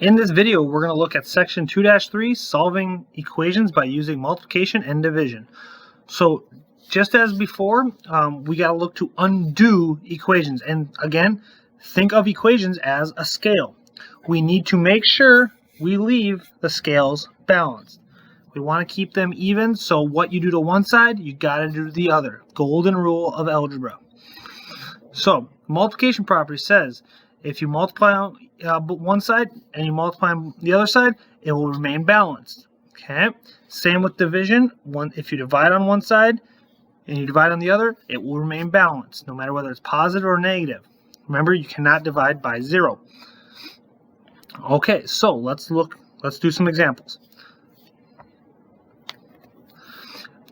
In this video, we're going to look at section 2-3, solving equations by using multiplication and division. So just as before, we got to look to undo equations. And again, think of equations as a scale. We need to make sure we leave the scales balanced. We want to keep them even, so what you do to one side, you got to do to the other. Golden rule of algebra. So multiplication property says if you multiply on one side and you multiply on the other side, it will remain balanced. Okay. Same with division. If you divide on one side and you divide on the other, it will remain balanced, no matter whether it's positive or negative. Remember, you cannot divide by 0. Okay, so let's do some examples.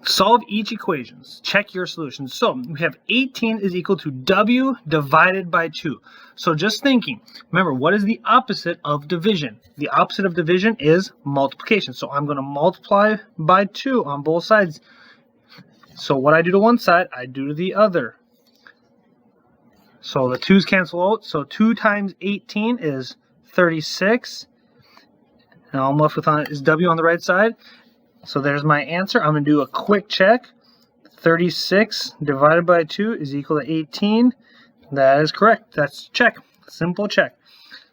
Solve each equation. Check your solutions. So we have 18 is equal to W divided by 2. So just thinking, remember, what is the opposite of division? The opposite of division is multiplication. So I'm going to multiply by 2 on both sides. So what I do to one side, I do to the other. So the 2's cancel out. So 2 times 18 is 36. Now I'm left with is W on the right side. So there's my answer. I'm going to do a quick check. 36 divided by 2 is equal to 18. That is correct. That's check. Simple check.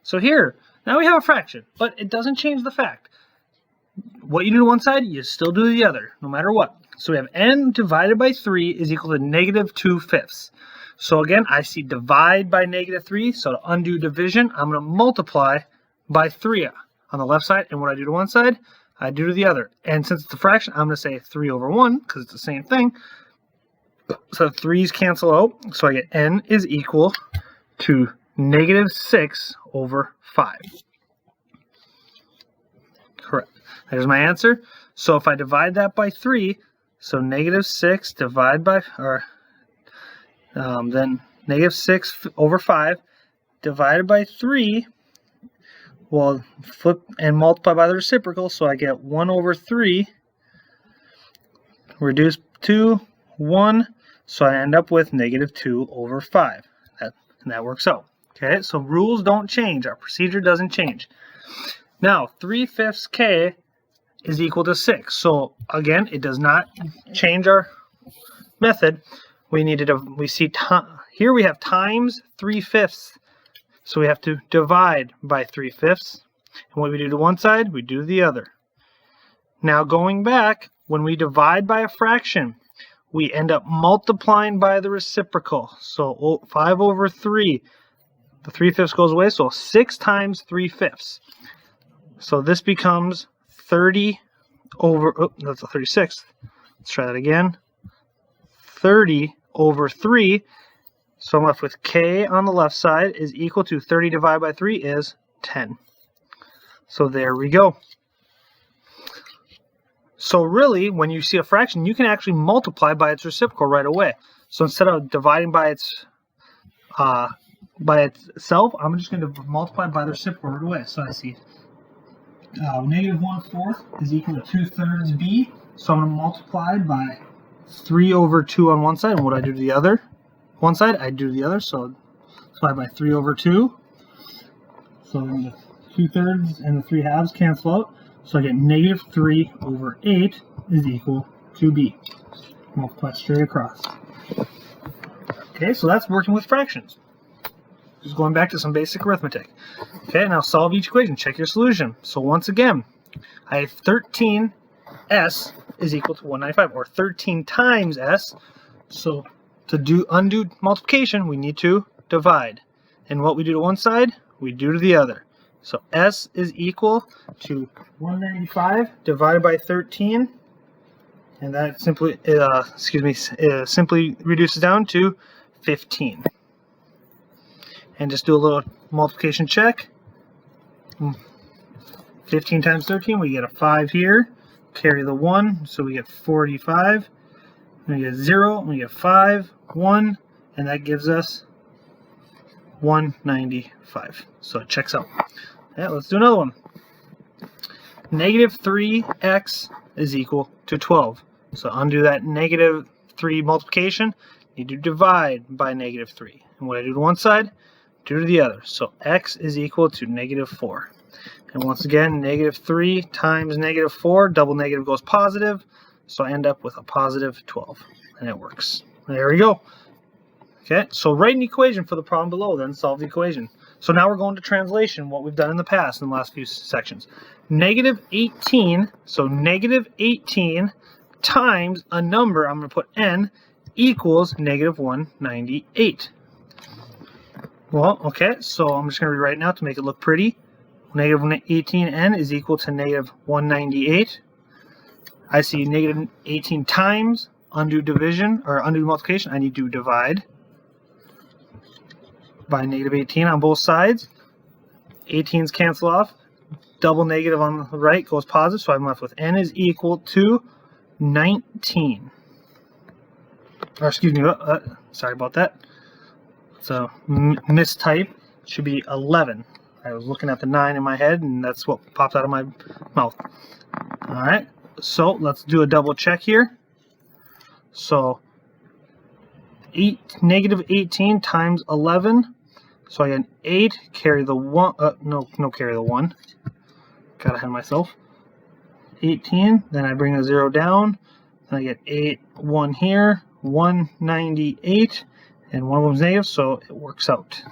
So here, now we have a fraction, but it doesn't change the fact. What you do to one side, you still do to the other, no matter what. So we have n divided by 3 is equal to negative 2/5. So again, I see divide by negative 3. So to undo division, I'm going to multiply by 3 on the left side. And what I do to one side, I do to the other. And since it's a fraction, I'm going to say 3 over 1 because it's the same thing. So 3's cancel out. So I get n is equal to negative 6 over 5. Correct. There's my answer. So if I divide that by 3, so negative 6 divided by, then negative 6 over 5 divided by 3. Well, flip and multiply by the reciprocal, so I get 1 over 3, reduce 2, 1, so I end up with negative 2 over 5. And that works out. Okay, so rules don't change. Our procedure doesn't change. Now, 3/5 k is equal to 6. So again, it does not change our method. Here we have times 3/5. So we have to divide by 3/5. And what we do to one side, we do to the other. Now going back, when we divide by a fraction, we end up multiplying by the reciprocal. So 5 over 3, the 3/5 goes away, so 6 times 3/5. So this becomes 30 over, that's a 36. Let's try that again. 30 over 3. So I'm left with k on the left side is equal to 30 divided by 3 is 10. So there we go. So really, when you see a fraction, you can actually multiply by its reciprocal right away. So instead of dividing by itself, I'm just going to multiply by the reciprocal right away. So I see negative 1/4 is equal to 2/3 b. So I'm going to multiply by 3 over 2 on one side, and what do I do to the other? One side, I do the other, so divide by 3 over 2. So then the 2/3 and the 3/2 cancel out. So I get negative 3 over 8 is equal to b. Multiply straight across. Okay, so that's working with fractions. Just going back to some basic arithmetic. Okay, now solve each equation. Check your solution. So once again, I have 13s is equal to 195, or 13 times s. So to undo multiplication, we need to divide. And what we do to one side, we do to the other. So s is equal to 195 divided by 13. And that simply, simply reduces down to 15. And just do a little multiplication check. 15 times 13, we get a 5 here. Carry the 1, so we get 45. We get 0, we get 5, 1, and that gives us 195. So it checks out. Yeah, let's do another one. Negative 3x is equal to 12. So undo that negative 3 multiplication. Need to divide by negative 3. And what I do to one side, do to the other. So x is equal to negative 4. And once again, negative 3 times negative 4, double negative goes positive. So I end up with a positive 12. And it works. There we go. Okay, so write an equation for the problem below, then solve the equation. So now we're going to translation, what we've done in the past in the last few sections. Negative 18, so negative 18 times a number, I'm going to put n, equals negative 198. Well, okay, so I'm just going to rewrite it now to make it look pretty. Negative 18n is equal to negative 198. I see negative 18 times, undo division, or undo multiplication, I need to divide by negative 18 on both sides. 18's cancel off. Double negative on the right goes positive, so I'm left with n is equal to 19. Or excuse me, sorry about that. So mistype, it should be 11. I was looking at the 9 in my head, and that's what popped out of my mouth. All right, so let's do a double check here. So negative 18 times 11. So I get 8, carry the 1, no carry the 1. Got ahead of myself. 18, then I bring a 0 down. Then I get 8, 1 here, 198, and one of them's negative, so it works out.